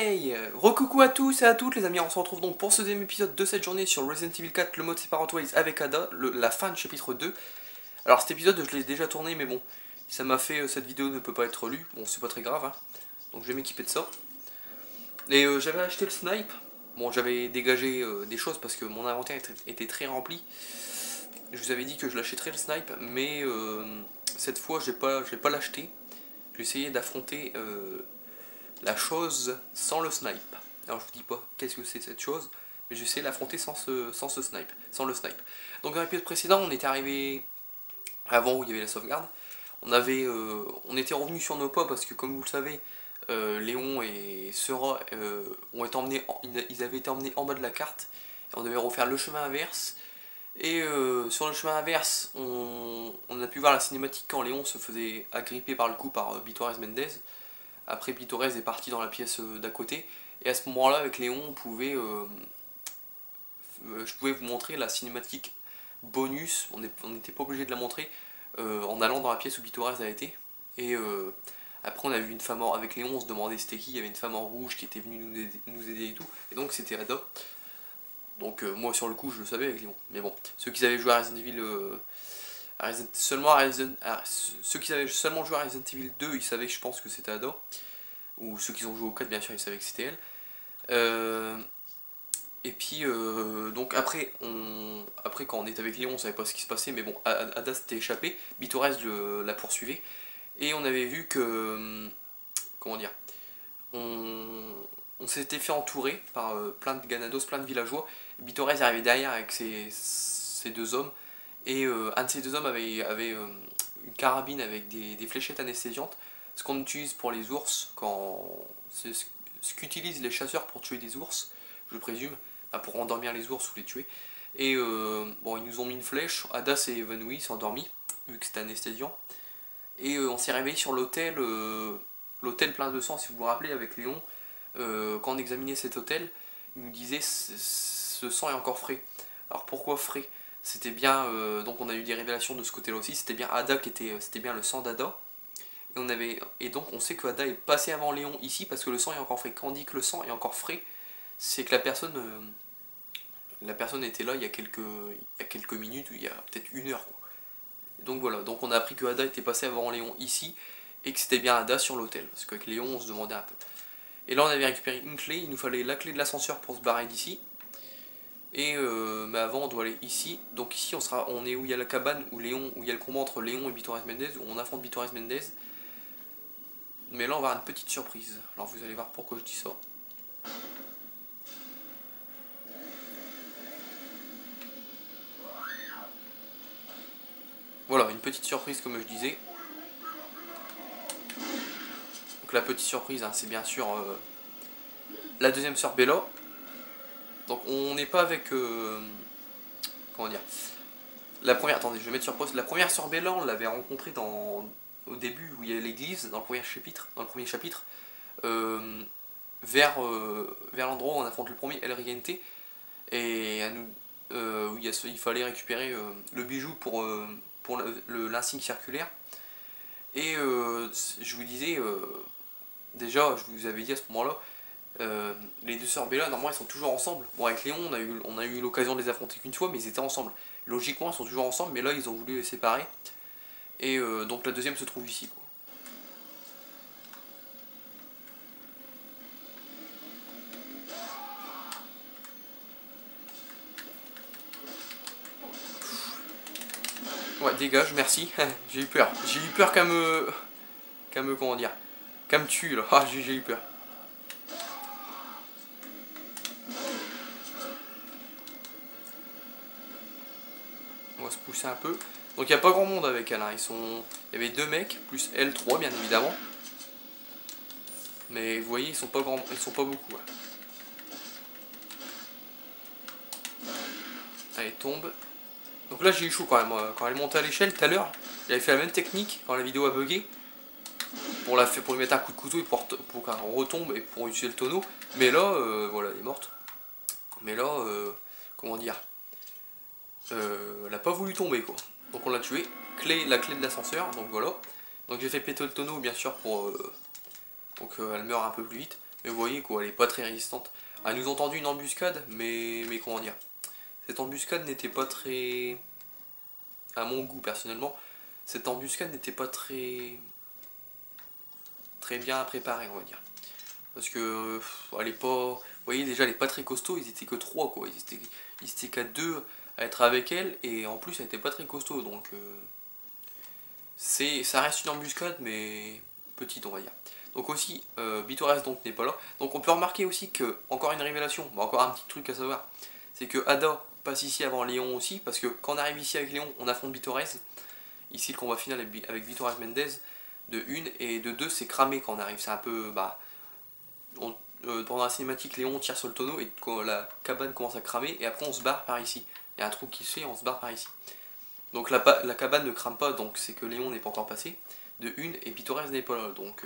Hey, recoucou à tous et à toutes les amis, on se retrouve donc pour ce deuxième épisode de cette journée sur Resident Evil 4, le mode Separate Ways avec Ada, la fin du chapitre 2. Alors cet épisode je l'ai déjà tourné mais bon, ça m'a fait, cette vidéo ne peut pas être lue, bon c'est pas très grave, hein. Donc je vais m'équiper de ça. Et j'avais acheté le snipe, bon j'avais dégagé des choses parce que mon inventaire était très rempli. Je vous avais dit que je l'achèterais le snipe, mais cette fois je vais pas l'acheter. Je vais essayer d'affronter la chose sans le snipe. Alors je vous dis pas qu'est-ce que c'est cette chose, mais j'essaie de l'affronter sans ce snipe, sans le snipe. Donc dans l'épisode précédent, on était arrivé avant où il y avait la sauvegarde. On était revenu sur nos pas parce que comme vous le savez, Léon et Sera ils avaient été emmenés en bas de la carte. Et on devait refaire le chemin inverse. Et sur le chemin inverse, on a pu voir la cinématique quand Léon se faisait agripper par le coup par Bitores Mendez. Après, Bitores est parti dans la pièce d'à côté. Et à ce moment-là, avec Léon, je pouvais vous montrer la cinématique bonus. On n'était pas obligé de la montrer en allant dans la pièce où Bitores a été. Et après, on a vu une femme avec Léon, on se demandait c'était qui. Il y avait une femme en rouge qui était venue nous aider et tout. Et donc, c'était Ada. Donc, moi, sur le coup, je le savais avec Léon. Mais bon, ceux qui avaient joué à Resident Evil. Ceux qui avaient seulement joué à Resident Evil 2, ils savaient, je pense, que c'était Ada. Ou ceux qui ont joué au 4, bien sûr, ils savaient que c'était elle. Et puis, donc après, quand on était avec Léon, on savait pas ce qui se passait, mais bon, Ada s'était échappé, Bitores la poursuivait, et on avait vu que, comment dire, on s'était fait entourer par plein de ganados, plein de villageois. Bitores est arrivé derrière avec ces deux hommes, et un de ces deux hommes avait une carabine avec des fléchettes anesthésiantes, ce qu'on utilise pour les ours, c'est ce qu'utilisent les chasseurs pour tuer des ours, je présume, pour endormir les ours ou les tuer. Et bon, ils nous ont mis une flèche, Ada s'est évanouie, s'est endormie, vu que c'était anesthésiant. Et on s'est réveillé sur l'hôtel, l'hôtel plein de sang, si vous vous rappelez, avec Léon. Quand on examinait cet hôtel, il nous disait ce sang est encore frais. Alors pourquoi frais? C'était bien, donc on a eu des révélations de ce côté-là aussi, c'était bien Ada c'était bien le sang d'Ada. Et donc on sait que Ada est passé avant Léon ici parce que le sang est encore frais. Quand on dit que le sang est encore frais, c'est que la personne était là il y a quelques minutes, ou il y a peut-être une heure, quoi. Et donc voilà, donc on a appris que Ada était passé avant Léon ici et que c'était bien Ada sur l'hôtel. Parce qu'avec Léon on se demandait un peu. Et là on avait récupéré une clé, il nous fallait la clé de l'ascenseur pour se barrer d'ici. Et mais avant on doit aller ici. Donc ici on est où il y a la cabane où il y a le combat entre Léon et Bitores Mendez, où on affronte Bitores Mendez. Mais là on va avoir une petite surprise. Alors vous allez voir pourquoi je dis ça. Voilà, une petite surprise comme je disais. Donc la petite surprise, hein, c'est bien sûr la deuxième sœur Bella. Donc on n'est pas avec... comment dire, la première... Attendez, je vais mettre sur pause. La première sœur Bella, on l'avait rencontrée au début où il y a l'église, dans le premier chapitre. Vers l'endroit où on affronte le premier El Riente. Et où il fallait récupérer le bijou pour l'insigne circulaire. Et je vous disais, déjà, je vous avais dit à ce moment-là, les deux sœurs Bella, normalement, elles sont toujours ensemble. Bon, avec Léon, on a eu l'occasion de les affronter qu'une fois, mais ils étaient ensemble. Logiquement, elles sont toujours ensemble, mais là, ils ont voulu les séparer. Et donc, la deuxième se trouve ici, quoi. Ouais, dégage, merci. J'ai eu peur. J'ai eu peur comment dire, qu'elle me tue, là. Ah, j'ai eu peur. On va se pousser un peu. Donc il n'y a pas grand monde avec elle, hein. Il y avait deux mecs, plus elle, 3 bien évidemment. Mais vous voyez, ils sont pas beaucoup. Ouais. Allez, tombe. Donc là j'ai eu chaud quand même. Quand elle est montée à l'échelle tout à l'heure, j'avais fait la même technique quand la vidéo a bugué. Pour lui mettre un coup de couteau et pour qu'elle retombe et pour utiliser le tonneau. Mais là, voilà, elle est morte. Mais là, comment dire, elle a pas voulu tomber, quoi. Donc on l'a tué. La clé de l'ascenseur, donc voilà. Donc j'ai fait péter le tonneau bien sûr pour elle meurt un peu plus vite. Mais vous voyez quoi, elle est pas très résistante. Elle nous a tendu une embuscade, mais comment dire. Cette embuscade n'était pas très... À mon goût personnellement, cette embuscade n'était pas très bien préparée, on va dire. Parce que elle est pas. Vous voyez déjà elle est pas très costaud, ils étaient que 3 quoi. Ils étaient qu'à 2 à être avec elle et en plus elle était pas très costaud donc ça reste une embuscade mais petite on va dire. Donc aussi Bitores donc n'est pas là. Donc on peut remarquer aussi que, encore une révélation, bon, encore un petit truc à savoir, c'est que Ada passe ici avant Léon aussi, parce que quand on arrive ici avec Léon, on affronte Bitores. Ici le combat final avec Bitores Mendez de 1 et de 2 c'est cramé quand on arrive, c'est un peu bah pendant la cinématique, Léon tire sur le tonneau et la cabane commence à cramer et après on se barre par ici. Il y a un trou qui se fait et on se barre par ici. Donc la cabane ne crame pas, donc c'est que Léon n'est pas encore passé de 1 et Bitores n'est pas là. Donc,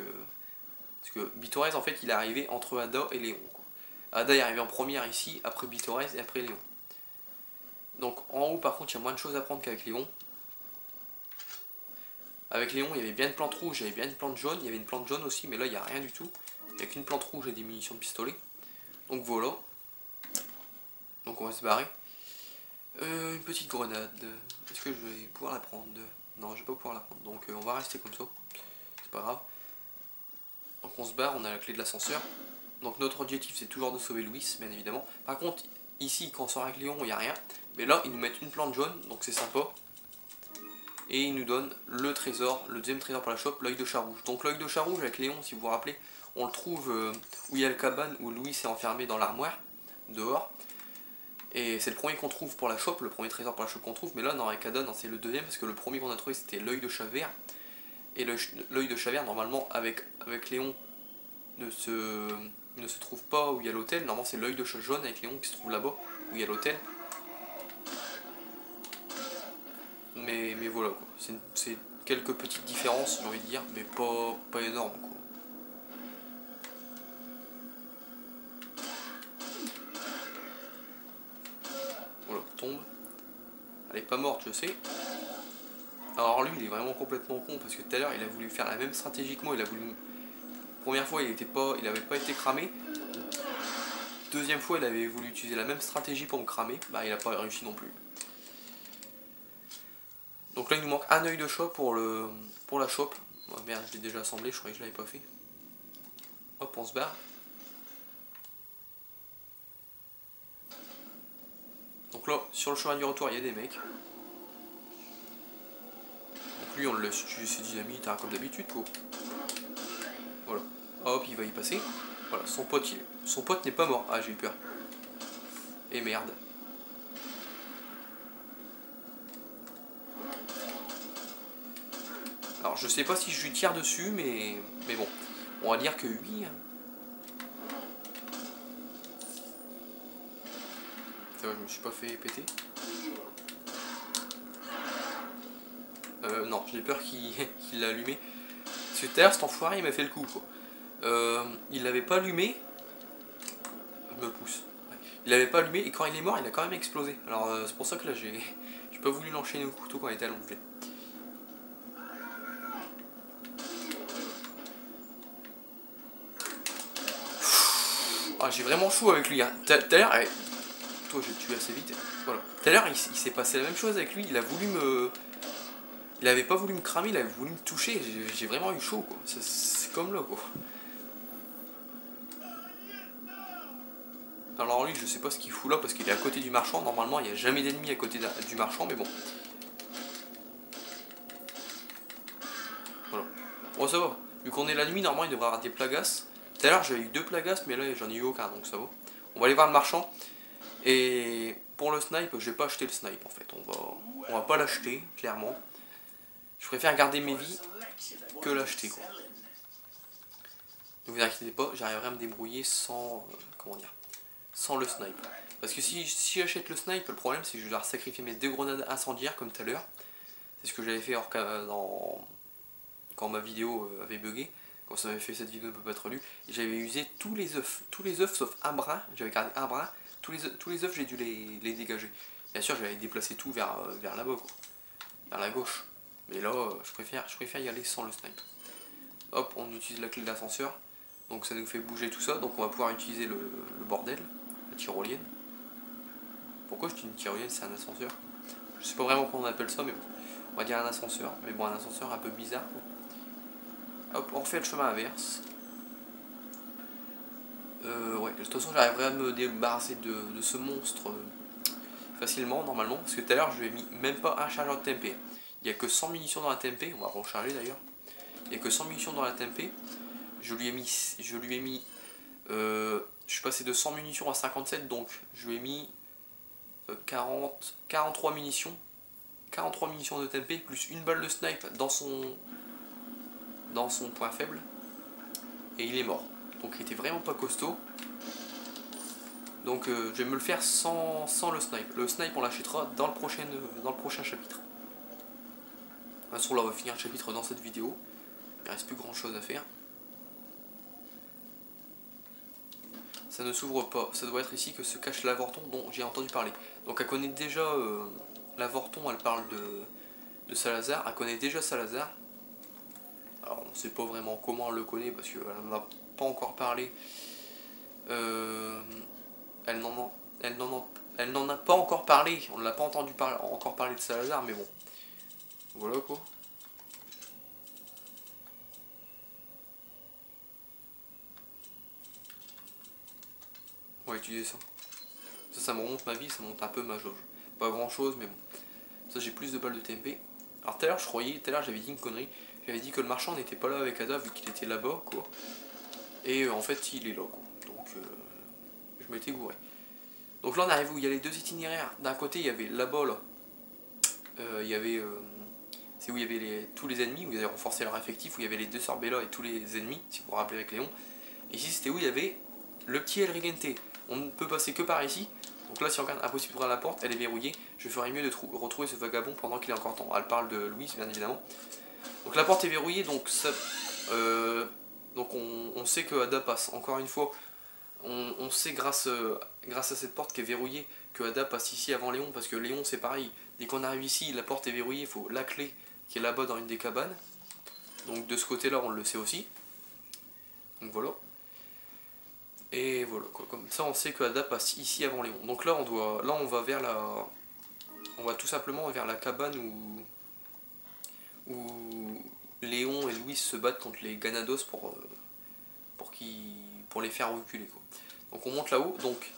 parce que Bitores en fait il est arrivé entre Ada et Léon. Quoi. Ada est arrivé en première ici, après Bitores et après Léon. Donc en haut par contre il y a moins de choses à prendre qu'avec Léon. Avec Léon il y avait bien une plante rouge, il y avait bien une plante jaune, il y avait une plante jaune aussi mais là il n'y a rien du tout. Il n'y a qu'une plante rouge et des munitions de pistolet. Donc voilà. Donc on va se barrer. Une petite grenade. Est-ce que je vais pouvoir la prendre? Non, je vais pas pouvoir la prendre. Donc on va rester comme ça. C'est pas grave. Donc on se barre, on a la clé de l'ascenseur. Donc notre objectif c'est toujours de sauver Louis, bien évidemment. Par contre, ici quand on sort avec Léon, il n'y a rien. Mais là, ils nous mettent une plante jaune, donc c'est sympa. Et ils nous donnent le trésor, le deuxième trésor pour la chope, l'œil de chat rouge. Donc l'œil de chat rouge avec Léon, si vous vous rappelez, on le trouve où il y a le cabane, où Louis est enfermé dans l'armoire, dehors. Et c'est le premier qu'on trouve pour la chope, le premier trésor pour la chope qu'on trouve, mais là dans Rekadon c'est le deuxième parce que le premier qu'on a trouvé c'était l'œil de chat vert. Et l'œil de chat vert normalement avec Léon ne se trouve pas où il y a l'hôtel, normalement c'est l'œil de chat jaune avec Léon qui se trouve là-bas où il y a l'hôtel. Mais voilà quoi, c'est quelques petites différences j'ai envie de dire, mais pas énormes quoi. Voilà, tombe. Elle est pas morte je sais. Alors lui il est vraiment complètement con parce que tout à l'heure il a voulu faire la même stratégie que moi, il a voulu... Première fois il avait pas été cramé. Deuxième fois il avait voulu utiliser la même stratégie pour me cramer, bah il a pas réussi non plus. Donc là il nous manque un œil de chat pour la chope. Oh, merde je l'ai déjà assemblé, je croyais que je l'avais pas fait. Hop on se barre. Donc là sur le chemin du retour il y a des mecs. Donc lui on le laisse utiliser ses dynamites hein, comme d'habitude quoi. Voilà. Hop il va y passer. Voilà, son pote n'est pas mort. Ah j'ai eu peur. Et merde. Alors je sais pas si je lui tire dessus mais bon. On va dire que oui. Ça va, je me suis pas fait péter. Non, j'ai peur qu'il l'a allumé. Parce que tout à l'heure cet enfoiré il m'a fait le coup quoi. Il l'avait pas allumé. Je me pousse. Ouais. Il l'avait pas allumé et quand il est mort il a quand même explosé. Alors c'est pour ça que là j'ai pas voulu l'enchaîner au couteau quand il était allongé. Ah, j'ai vraiment chaud avec lui. Hein. Tout à l'heure, toi j'ai tué assez vite. Voilà. Tout à l'heure il s'est passé la même chose avec lui. Il a voulu me... Il avait pas voulu me cramer, il avait voulu me toucher. J'ai vraiment eu chaud quoi. C'est comme là quoi. Alors lui je sais pas ce qu'il fout là parce qu'il est à côté du marchand. Normalement il n'y a jamais d'ennemis à côté du marchand mais bon. Voilà. Bon ça va. Vu qu'on est la nuit normalement il devrait avoir des plagas. Tout à l'heure j'avais eu 2 plagas mais là j'en ai eu aucun donc ça va. On va aller voir le marchand. Et pour le snipe je vais pas acheter le snipe en fait. On va pas l'acheter clairement. Je préfère garder mes vies que l'acheter quoi. Ne vous inquiétez pas, j'arriverai à me débrouiller sans... comment dire, sans le snipe. Parce que si j'achète le snipe, le problème c'est que je vais devoir sacrifier mes 2 grenades incendiaires comme tout à l'heure. C'est ce que j'avais fait quand ma vidéo avait bugué. Quand ça m'avait fait cette vidéo ne peut pas être lue. Et j'avais usé tous les œufs. Tous les œufs sauf un brin. J'avais gardé un brin. Tous les œufs j'ai dû les dégager. Bien sûr j'avais déplacé tout vers là-bas quoi. Vers la gauche. Mais là je préfère y aller sans le snipe. Hop on utilise la clé de l'ascenseur. Donc ça nous fait bouger tout ça, donc on va pouvoir utiliser le bordel, la tyrolienne. Pourquoi je dis une tyrolienne, c'est un ascenseur? Je sais pas vraiment comment on appelle ça, mais bon, on va dire un ascenseur, mais bon, un ascenseur un peu bizarre, quoi. Hop, on refait le chemin inverse. Ouais, de toute façon j'arriverai à me débarrasser de ce monstre facilement normalement, parce que tout à l'heure je lui ai mis même pas un chargeur de TMP. Il n'y a que 100 munitions dans la TMP, on va recharger d'ailleurs. Il n'y a que 100 munitions dans la TMP. Je suis passé de 100 munitions à 57, donc je lui ai mis 43 munitions. 43 munitions de TMP plus une balle de snipe dans son point faible. Et il est mort. Donc il était vraiment pas costaud. Donc je vais me le faire sans le snipe. Le snipe on l'achètera dans le prochain chapitre. De toute façon là on va finir le chapitre dans cette vidéo. Il ne reste plus grand chose à faire. Ça ne s'ouvre pas. Ça doit être ici que se cache l'avorton dont j'ai entendu parler. Donc elle connaît déjà l'avorton, elle parle de Salazar. Elle connaît déjà Salazar. Alors on ne sait pas vraiment comment elle le connaît parce qu'elle n'en a pas encore parlé. Elle n'en a pas encore parlé. On ne l'a pas entendu encore parler de Salazar, mais bon. Voilà quoi. On va utiliser ça. Ça me remonte ma vie, ça monte un peu ma jauge. Pas grand chose, mais bon. Ça, j'ai plus de balles de TMP. Alors tout à l'heure j'avais dit une connerie. J'avais dit que le marchand n'était pas là avec Ada vu qu'il était là-bas, quoi. Et en fait, il est là, quoi. Donc, je m'étais gouré. Donc là, on arrive où il y a les deux itinéraires. D'un côté, il y avait là-bas, là. Il y avait... c'est où il y avait tous les ennemis, où ils avaient renforcé leur effectif, où il y avait les deux sœurs Bella et tous les ennemis, si vous vous rappelez avec Léon. Et ici, c'était où il y avait le petit El Rigente. On ne peut passer que par ici. Donc là, si on regarde, impossible d'ouvrir la porte, elle est verrouillée. Je ferais mieux de retrouver ce vagabond pendant qu'il est encore temps. Elle parle de Louise, bien évidemment. Donc la porte est verrouillée, donc ça... donc on sait que Ada passe. Encore une fois, on sait grâce à cette porte qui est verrouillée que Ada passe ici avant Léon, parce que Léon c'est pareil. Dès qu'on arrive ici, la porte est verrouillée, il faut la clé qui est là-bas dans une des cabanes. Donc de ce côté-là, on le sait aussi. Donc voilà. Et voilà, quoi. Comme ça on sait que Ada passe ici avant Léon. Donc là on va vers la... On va tout simplement vers la cabane où Léon et Louis se battent contre les Ganados pour les faire reculer, quoi. Donc on monte là-haut. Donc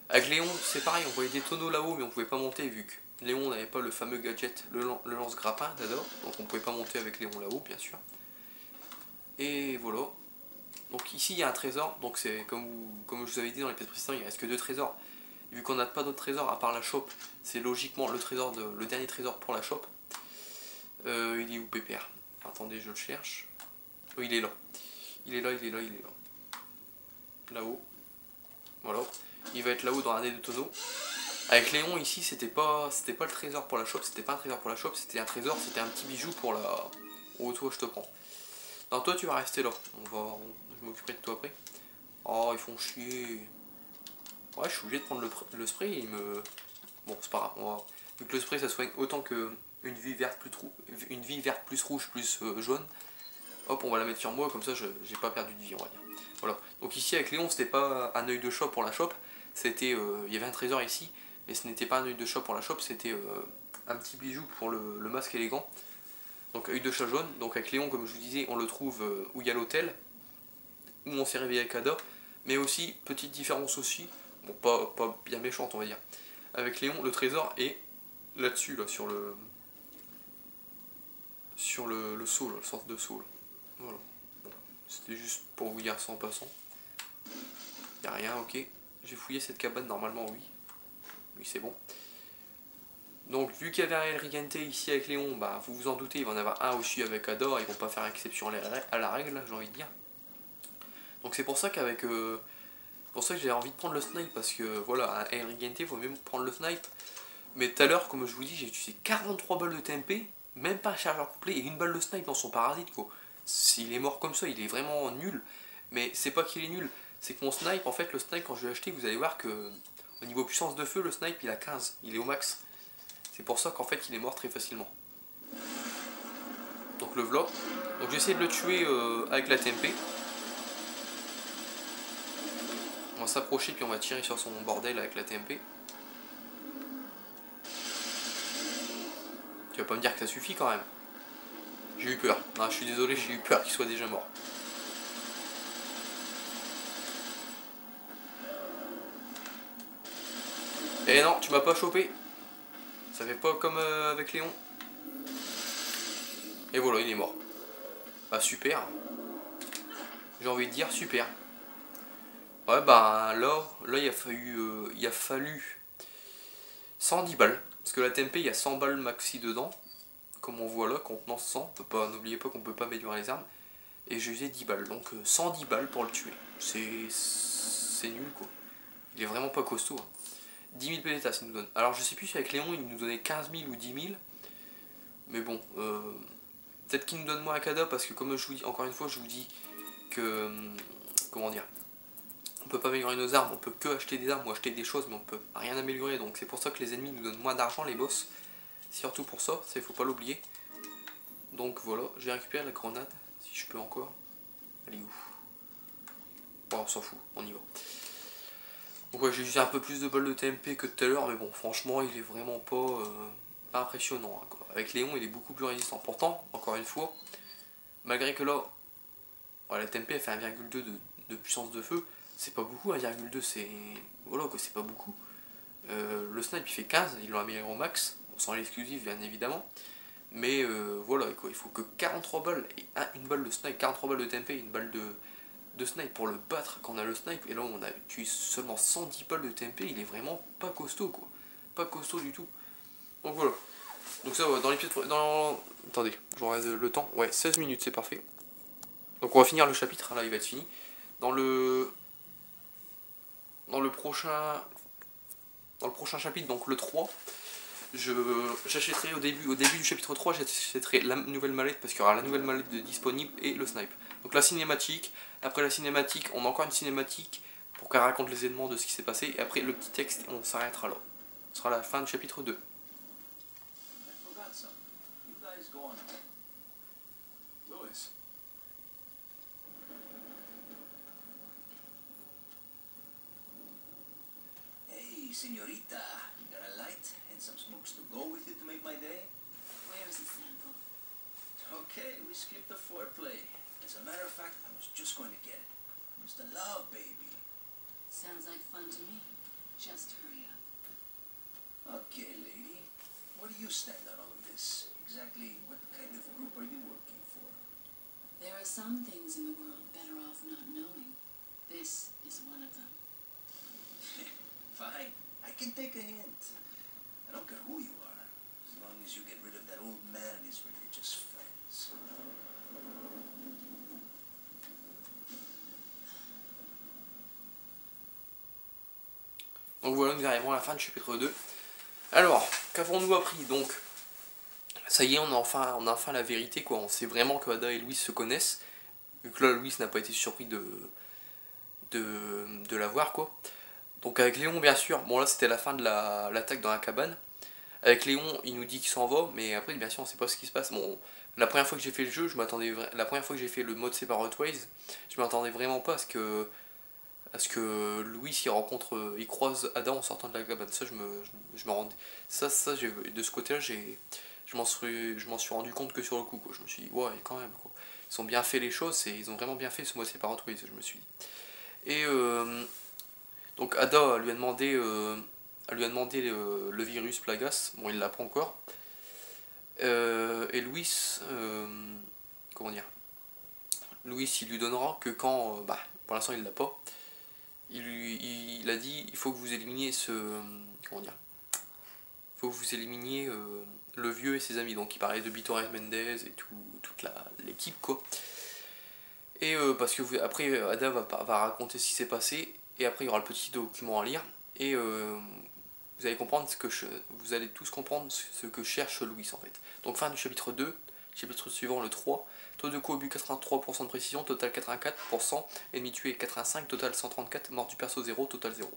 avec Léon c'est pareil, on voyait des tonneaux là-haut mais on pouvait pas monter vu que Léon n'avait pas le fameux gadget, le lance-grappin d'Ada. Donc on pouvait pas monter avec Léon là-haut bien sûr. Et voilà. Donc ici il y a un trésor, donc c'est comme je vous avais dit dans l'épisode précédent, il reste que 2 trésors. Vu qu'on n'a pas d'autres trésors à part la shop, c'est logiquement le dernier trésor pour la shop. Il est où Pépère? Attendez, je le cherche. Oh, il est là. Il est là. Là-haut. Voilà. Il va être là-haut dans un des deux tonneaux. Avec Léon ici, c'était pas le trésor pour la shop, c'était pas un trésor pour la shop, c'était un trésor, c'était un petit bijou pour la... Oh toi je te prends. Non toi tu vas rester là. Je m'occuperai de toi après. Oh ils font chier. Ouais je suis obligé de prendre le spray et il me... Bon c'est pas grave. Vu que le spray ça soigne autant que une vie verte plus rouge plus jaune. Hop on va la mettre sur moi comme ça j'ai pas perdu de vie on va dire. Voilà. Donc ici avec Léon c'était pas un œil de shop pour la shop. C'était... il y avait un trésor ici. Mais ce n'était pas un œil de chat pour la shop, c'était un petit bijou pour le masque élégant. Donc œil de chat jaune. Donc avec Léon, comme je vous disais, on le trouve où il y a l'hôtel, où on s'est réveillé avec Ada. Mais aussi, petite différence aussi, bon pas bien méchante on va dire. Avec Léon, le trésor est là-dessus, là, sur le seau, là, le sorte de seau. Là. Voilà. Bon, c'était juste pour vous dire ça en passant. Il n'y a rien, ok. J'ai fouillé cette cabane, normalement oui. Oui, c'est bon. Donc, vu qu'il y avait un El Rigente ici avec Léon, bah, vous vous en doutez, il va en avoir un aussi avec Ador, ils vont pas faire exception à la règle, j'ai envie de dire. Donc, c'est pour ça que j'ai envie de prendre le snipe, parce que voilà, un El Rigente, il faut même prendre le snipe. Mais tout à l'heure, comme je vous dis, j'ai utilisé 43 balles de TMP, même pas un chargeur complet, et une balle de snipe dans son parasite, quoi. S'il est mort comme ça, il est vraiment nul. Mais c'est pas qu'il est nul, c'est que mon snipe, en fait, le snipe, quand je l'ai acheté, vous allez voir que au niveau puissance de feu, le snipe il a 15, il est au max. C'est pour ça qu'en fait il est mort très facilement. Donc le vlog. Donc j'ai essayé de le tuer avec la TMP. va s'approcher puis on va tirer sur son bordel avec la TMP. Tu vas pas me dire que ça suffit quand même. J'ai eu peur. Non, je suis désolé, j'ai eu peur qu'il soit déjà mort. Et non, tu m'as pas chopé. Ça fait pas comme avec Léon. Et voilà, il est mort. Bah super. J'ai envie de dire super. Ouais bah là il a fallu 110 balles. Parce que la TMP il y a 100 balles maxi dedans. Comme on voit là, contenant 100. N'oubliez pas qu'on peut pas améliorer les armes. Et j'ai usé 10 balles. Donc 110 balles pour le tuer. C'est nul quoi. Il est vraiment pas costaud. Hein. 10 000 pélétas il nous donne. Alors je sais plus si avec Léon il nous donnait 15 000 ou 10 000. Mais bon, peut-être qu'il nous donne moins un cadeau parce que comme je vous dis, encore une fois je vous dis que, comment dire, on peut pas améliorer nos armes, on peut que acheter des armes ou acheter des choses mais on peut rien améliorer. Donc c'est pour ça que les ennemis nous donnent moins d'argent, les boss. Surtout pour ça, il faut pas l'oublier. Donc voilà, j'ai récupéré la grenade, si je peux encore. Elle est où? Bon, on s'en fout, on y va. Donc ouais, j'ai usé un peu plus de balles de TMP que tout à l'heure, mais bon, franchement, il est vraiment pas impressionnant. Hein, quoi. Avec Léon, il est beaucoup plus résistant. Pourtant, encore une fois, malgré que là, ouais, la TMP elle fait 1,2 de puissance de feu, c'est pas beaucoup, 1,2 c'est... Voilà quoi, c'est pas beaucoup. Le snipe il fait 15, ils l'ont amélioré au max, sans l'exclusif bien évidemment. Mais voilà quoi, il faut que 43 balles, et une balle de snipe, 43 balles de TMP et une balle de snipe pour le battre quand on a le snipe. Et là on a tué seulement 110 balles de TMP, il est vraiment pas costaud quoi. Pas costaud du tout. Donc voilà. Donc ça va, dans l'épisode... Attendez, je regarde le temps. Ouais, 16 minutes, c'est parfait. Donc on va finir le chapitre, là il va être fini. Dans le prochain chapitre, donc le 3, j'achèterai au début du chapitre 3, j'achèterai la nouvelle mallette parce qu'il y aura la nouvelle mallette disponible et le snipe. Donc la cinématique, après la cinématique, on a encore une cinématique pour qu'elle raconte les événements de ce qui s'est passé et après le petit texte et on s'arrêtera là. Ce sera la fin du chapitre 2. Señorita, you got a light and some smokes to go with it to make my day? Where is the sample? Okay, we skipped the foreplay. As a matter of fact, I was just going to get it. It's the love baby. Sounds like fun to me. Just hurry up. Okay, lady. Where do you stand on all of this? Exactly what kind of group are you working for? There are some things in the world better off not knowing. This is one of them. Fine. I can take a hint. I don't care who you are, as long as you get rid of that old man and his religious friends. Donc voilà, nous arrivons à la fin du chapitre 2. Alors, qu'avons-nous appris? Donc, ça y est, on a enfin la vérité, quoi. On sait vraiment que Ada et Louis se connaissent. Vu que là, Louis n'a pas été surpris de la voir, quoi. Donc avec Léon, bien sûr, bon là c'était la fin de l'attaque dans la cabane. Avec Léon, il nous dit qu'il s'en va, mais après, bien sûr, on sait pas ce qui se passe. Bon, la première fois que j'ai fait le jeu, la première fois que j'ai fait le mode Separate Ways, je m'attendais vraiment pas à ce que Louis il croise Ada en sortant de la cabane. Ça, je me rendais. De ce côté-là, je m'en suis rendu compte que sur le coup, quoi. Je me suis dit, ouais, quand même, quoi. Ils ont bien fait les choses, ils ont vraiment bien fait ce mode Separate Ways, je me suis dit. Et donc Ada lui a demandé, le virus Plagas, bon il l'a pas encore. Et Louis, comment dire, Louis il lui donnera que quand, pour l'instant il l'a pas. Il a dit il faut que vous éliminiez comment dire, il faut que vous éliminiez le vieux et ses amis. Donc il parlait de Bitores Mendez et toute l'équipe quoi. Et parce que après Ada va raconter ce qui s'est passé. Et après il y aura le petit document à lire. Et vous allez comprendre vous allez tous comprendre ce que cherche Louis en fait. Donc fin du chapitre 2, chapitre suivant le 3. Taux de coup au but 83% de précision, total 84%, ennemi tué 85, total 134, mort du perso 0, total 0.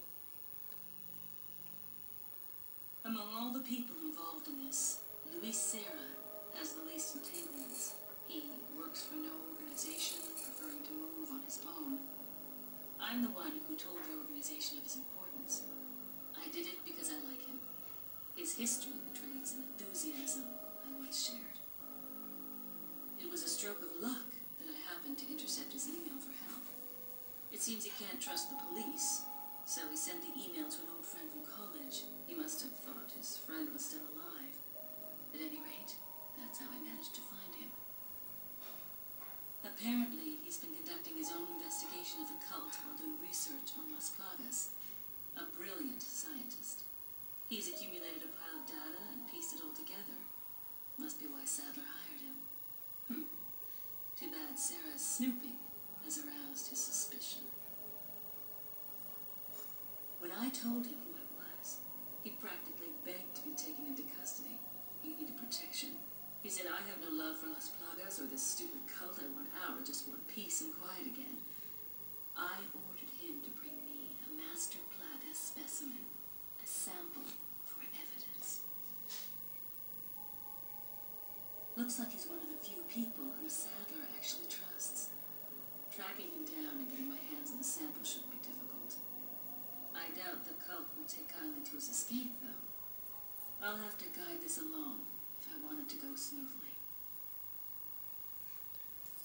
Among all the people involved in this, Luis Serra has the least entanglements. He works for no organization, preferring to move on his own. I'm the one who told the organization of his importance. I did it because I like him. His history betrays an enthusiasm I once shared. It was a stroke of luck that I happened to intercept his email for help. It seems he can't trust the police, so he sent the email to an old friend from college. He must have thought his friend was still alive. At any rate, that's how I managed to find him. Apparently, he's been conducting his own investigation of the cult while doing research on Las Plagas. A brilliant scientist. He's accumulated a pile of data and pieced it all together. Must be why Sadler hired him. Too bad Sarah's snooping has aroused his suspicion. When I told him who I was, he practically begged to be taken into custody. He needed protection. He said, I have no love for Las Plagas or this stupid cult. I want out. I just want peace and quiet again. I ordered him to bring me a master Plaga specimen, a sample for evidence. Looks like he's one of the few people whom Sadler actually trusts. Tracking him down and getting my hands on the sample shouldn't be difficult. I doubt the cult will take kindly to his escape, though. I'll have to guide this along if I want it to go smoothly.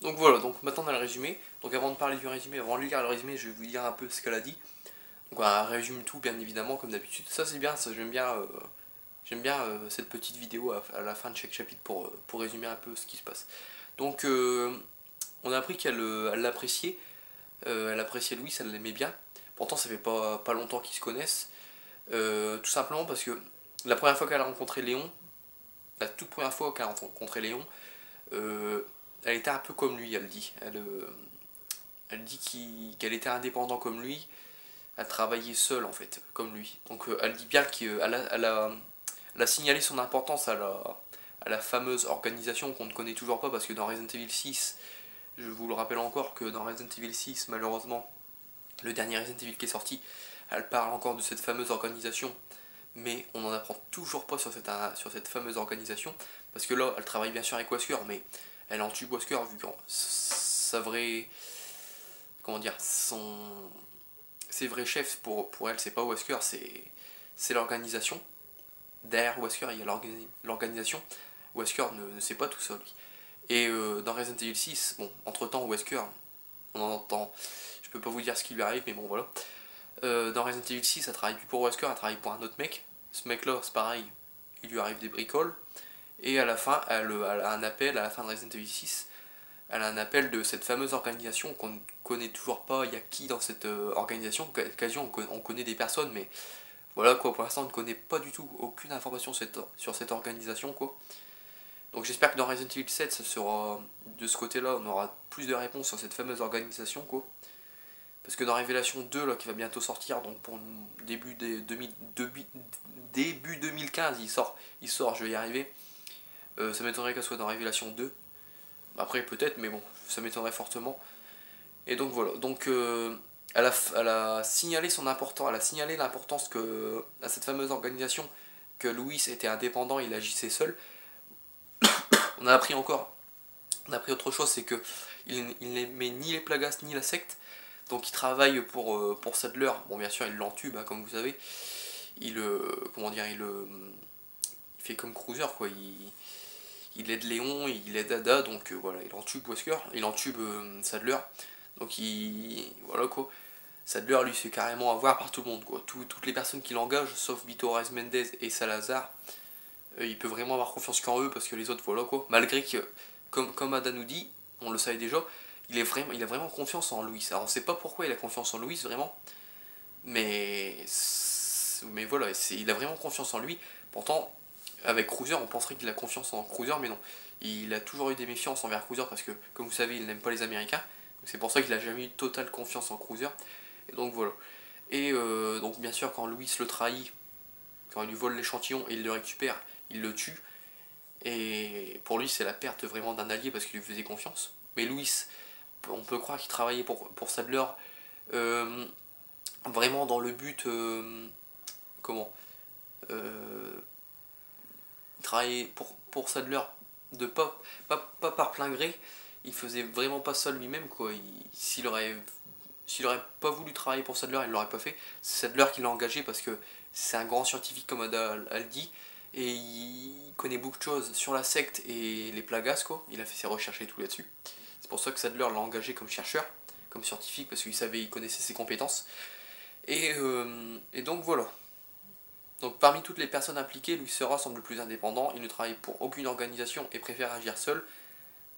Donc voilà, donc maintenant on a le résumé. Donc avant de parler du résumé, avant de lire le résumé, je vais vous dire un peu ce qu'elle a dit. Donc on résume tout bien évidemment comme d'habitude. Ça c'est bien, ça j'aime bien cette petite vidéo à la fin de chaque chapitre pour résumer un peu ce qui se passe. Donc on a appris qu'elle l'appréciait, elle appréciait Louis, elle l'aimait bien. Pourtant ça fait pas longtemps qu'ils se connaissent. Tout simplement parce que la première fois qu'elle a rencontré Léon, la toute première fois qu'elle a rencontré Léon, elle était un peu comme lui, elle dit. Elle dit qu'elle était indépendante comme lui, elle travaillait seule en fait, comme lui. Donc elle dit bien qu'elle a signalé son importance à la fameuse organisation qu'on ne connaît toujours pas, parce que dans Resident Evil 6, je vous le rappelle encore que dans Resident Evil 6, malheureusement, le dernier Resident Evil qui est sorti, elle parle encore de cette fameuse organisation, mais on n'en apprend toujours pas sur cette fameuse organisation, parce que là, elle travaille bien sûr avec Wesker, mais elle en tue Wesker, vu que sa vraie... Comment dire, ses vrais chefs pour elle, c'est pas Wesker, c'est l'organisation. Derrière Wesker, il y a l'organisation. Wesker ne sait pas tout ça, lui. Et dans Resident Evil 6, bon, entre temps, Wesker, on en entend... Je peux pas vous dire ce qui lui arrive, mais bon, voilà. Dans Resident Evil 6, elle travaille plus pour Wesker, elle travaille pour un autre mec. Ce mec-là, c'est pareil, il lui arrive des bricoles. Et à la fin, elle a un appel, à la fin de Resident Evil 6, elle a un appel de cette fameuse organisation qu'on ne connaît toujours pas. Il y a qui dans cette organisation? Quasiment, on connaît des personnes, mais voilà quoi, pour l'instant, on ne connaît pas du tout aucune information sur cette organisation, quoi. Donc j'espère que dans Resident Evil 7, ça sera de ce côté-là, on aura plus de réponses sur cette fameuse organisation, quoi. Parce que dans Révélation 2, là, qui va bientôt sortir, donc pour début 2015, il sort, je vais y arriver. Ça m'étonnerait qu'elle soit dans Révélation 2. Après peut-être, mais bon, ça m'étonnerait fortement. Et donc voilà, donc elle a signalé son importance, elle a signalé l'importance à cette fameuse organisation, que Louis était indépendant, il agissait seul. On a appris autre chose, c'est que il n'aimait ni les Plagas ni la secte. Donc il travaille pour Sadler. Bon, bien sûr il l'entube, hein, comme vous savez. Il fait comme Cruiser, quoi. Il aide Léon, il aide Ada, donc voilà, il entube Wesker, il entube Sadler. Donc voilà quoi. Sadler lui se fait carrément avoir par tout le monde, quoi. Toutes les personnes qui l'engagent, sauf Vito Reyes Mendez et Salazar, il peut vraiment avoir confiance qu'en eux, parce que les autres, voilà quoi. Malgré que, comme Ada nous dit, on le savait déjà, il a vraiment confiance en Louis. Alors on sait pas pourquoi il a confiance en Louis, vraiment. Mais voilà, il a vraiment confiance en lui. Pourtant, avec Cruiser, on penserait qu'il a confiance en Cruiser, mais non. Il a toujours eu des méfiances envers Cruiser, parce que, comme vous savez, il n'aime pas les Américains. C'est pour ça qu'il a jamais eu totale confiance en Cruiser. Et donc voilà. Et donc bien sûr, quand Louis le trahit, quand il lui vole l'échantillon et il le récupère, il le tue. Et pour lui, c'est la perte vraiment d'un allié, parce qu'il lui faisait confiance. Mais Louis, on peut croire qu'il travaillait pour Sadler, vraiment dans le but, il travaillait pour Sadler de pas par plein gré. Il faisait vraiment pas ça lui-même, quoi. S'il aurait s'il aurait pas voulu travailler pour Sadler, il l'aurait pas fait. C'est Sadler qui l'a engagé parce que c'est un grand scientifique comme Ada le dit, et il connaît beaucoup de choses sur la secte et les Plagas, quoi. Il a fait ses recherches et tout là-dessus. C'est pour ça que Sadler l'a engagé comme chercheur, comme scientifique, parce qu'il savait, il connaissait ses compétences. Et donc voilà. Donc parmi toutes les personnes impliquées, Louis Serra semble le plus indépendant. Il ne travaille pour aucune organisation et préfère agir seul.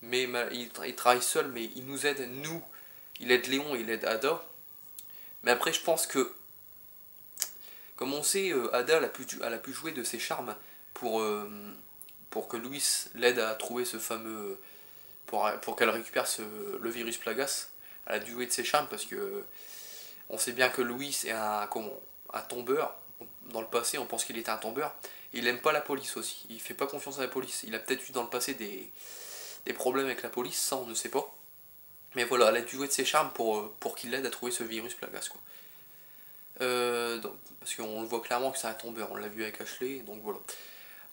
Mais il travaille seul, mais il nous aide, nous. Il aide Léon et il aide Ada. Mais après, je pense que, comme on sait, Ada elle a pu jouer de ses charmes pour que Louis l'aide à trouver ce fameux... pour qu'elle récupère le virus Plagas. Elle a dû jouer de ses charmes parce que on sait bien que Louis est un tombeur. Dans le passé, on pense qu'il était un tombeur. Il aime pas la police aussi. Il fait pas confiance à la police. Il a peut-être eu dans le passé des problèmes avec la police, ça on ne sait pas. Mais voilà, elle a dû jouer de ses charmes pour qu'il l'aide à trouver ce virus Plagas, quoi. Parce qu'on le voit clairement que c'est un tombeur, on l'a vu avec Ashley, donc voilà.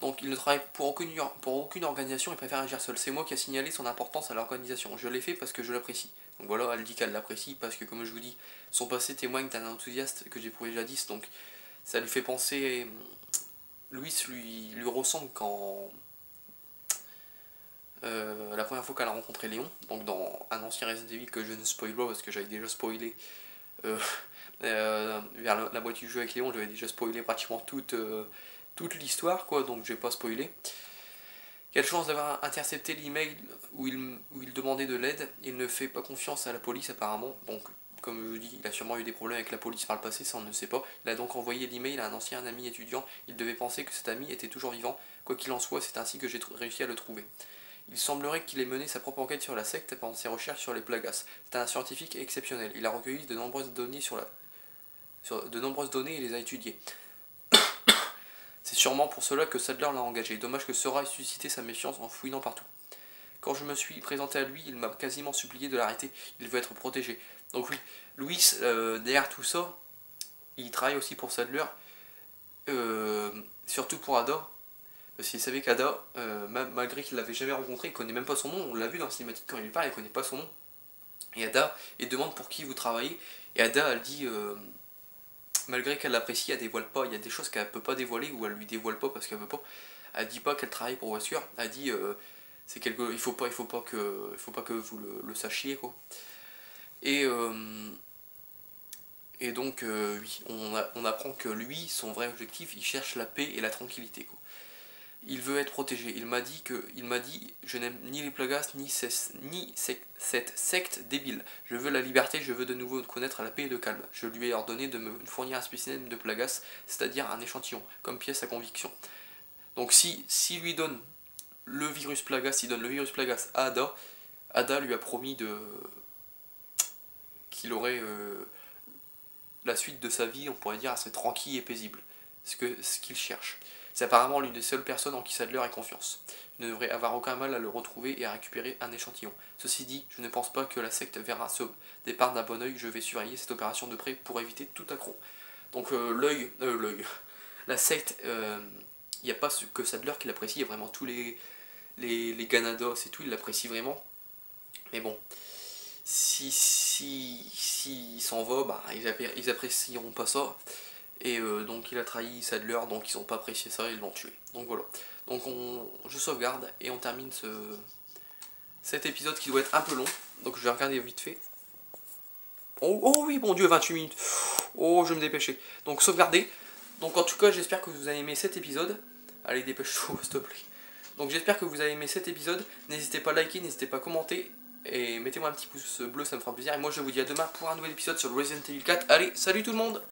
Donc il ne travaille pour aucune organisation, il préfère agir seul. C'est moi qui ai signalé son importance à l'organisation. Je l'ai fait parce que je l'apprécie. Donc voilà, elle dit qu'elle l'apprécie parce que, comme je vous dis, son passé témoigne d'un enthousiaste que j'éprouvais jadis, donc ça lui fait penser... Louis lui ressemble quand... la première fois qu'elle a rencontré Léon, donc dans un ancien Resident Evil que je ne spoil pas parce que j'avais déjà spoilé vers la moitié du jeu avec Léon, j'avais déjà spoilé pratiquement toute l'histoire, quoi, donc je vais pas spoiler. Quelle chance d'avoir intercepté l'email où il demandait de l'aide. Il ne fait pas confiance à la police apparemment, donc comme je vous dis, il a sûrement eu des problèmes avec la police par le passé, ça on ne sait pas. Il a donc envoyé l'email à un ancien ami étudiant. Il devait penser que cet ami était toujours vivant. Quoi qu'il en soit, c'est ainsi que j'ai réussi à le trouver. Il semblerait qu'il ait mené sa propre enquête sur la secte pendant ses recherches sur les Plagas. C'est un scientifique exceptionnel. Il a recueilli de nombreuses données et les a étudiées. C'est sûrement pour cela que Sadler l'a engagé. Dommage que Sora ait suscité sa méfiance en fouinant partout. Quand je me suis présenté à lui, il m'a quasiment supplié de l'arrêter. Il veut être protégé. Donc oui, Louis, derrière tout ça, il travaille aussi pour Sadler, surtout pour Ada. Parce qu'il savait qu'Ada, malgré qu'il l'avait jamais rencontré, il connaît même pas son nom. On l'a vu dans la cinématique quand il lui parle, il connaît pas son nom. Et Ada, il demande pour qui vous travaillez. Et Ada, elle dit, malgré qu'elle l'apprécie, elle dévoile pas. Il y a des choses qu'elle peut pas dévoiler ou elle lui dévoile pas parce qu'elle veut pas. Elle dit pas qu'elle travaille pour Wesker. Elle dit, il faut pas que vous le sachiez, quoi. Et donc, oui, on apprend que lui, son vrai objectif, il cherche la paix et la tranquillité, quoi. Il veut être protégé. Il m'a dit, je n'aime ni les Plagas, ni cette secte débile. Je veux la liberté, je veux de nouveau connaître la paix et le calme. Je lui ai ordonné de me fournir un spécimen de Plagas, c'est-à-dire un échantillon, comme pièce à conviction. Donc si lui donne le virus Plagas, s'il donne le virus Plagas à Ada, Ada lui a promis qu'il aurait la suite de sa vie, on pourrait dire, assez tranquille et paisible. Ce qu'il cherche. C'est apparemment l'une des seules personnes en qui Sadler ait confiance. Il ne devrait avoir aucun mal à le retrouver et à récupérer un échantillon. Ceci dit, je ne pense pas que la secte verra ce départ d'un bon oeil. Je vais surveiller cette opération de près pour éviter tout accroc. Donc l'œil, la secte, il n'y a pas que Sadler qui l'apprécie, il y a vraiment tous les Ganados et tout, ils l'apprécient vraiment. Mais bon, s'il s'en va, bah, ils apprécieront pas ça. Et donc il a trahi Sadler, donc ils n'ont pas apprécié ça, ils l'ont tué. Donc voilà. Donc je sauvegarde et on termine cet épisode qui doit être un peu long. Donc je vais regarder vite fait. Oh oui, mon dieu, 28 minutes. Oh, je vais me dépêcher. Donc sauvegarder. Donc en tout cas, j'espère que vous avez aimé cet épisode. Allez, dépêche-toi, s'il te plaît. Donc j'espère que vous avez aimé cet épisode. N'hésitez pas à liker, n'hésitez pas à commenter. Et mettez-moi un petit pouce bleu, ça me fera plaisir. Et moi je vous dis à demain pour un nouvel épisode sur Resident Evil 4. Allez, salut tout le monde!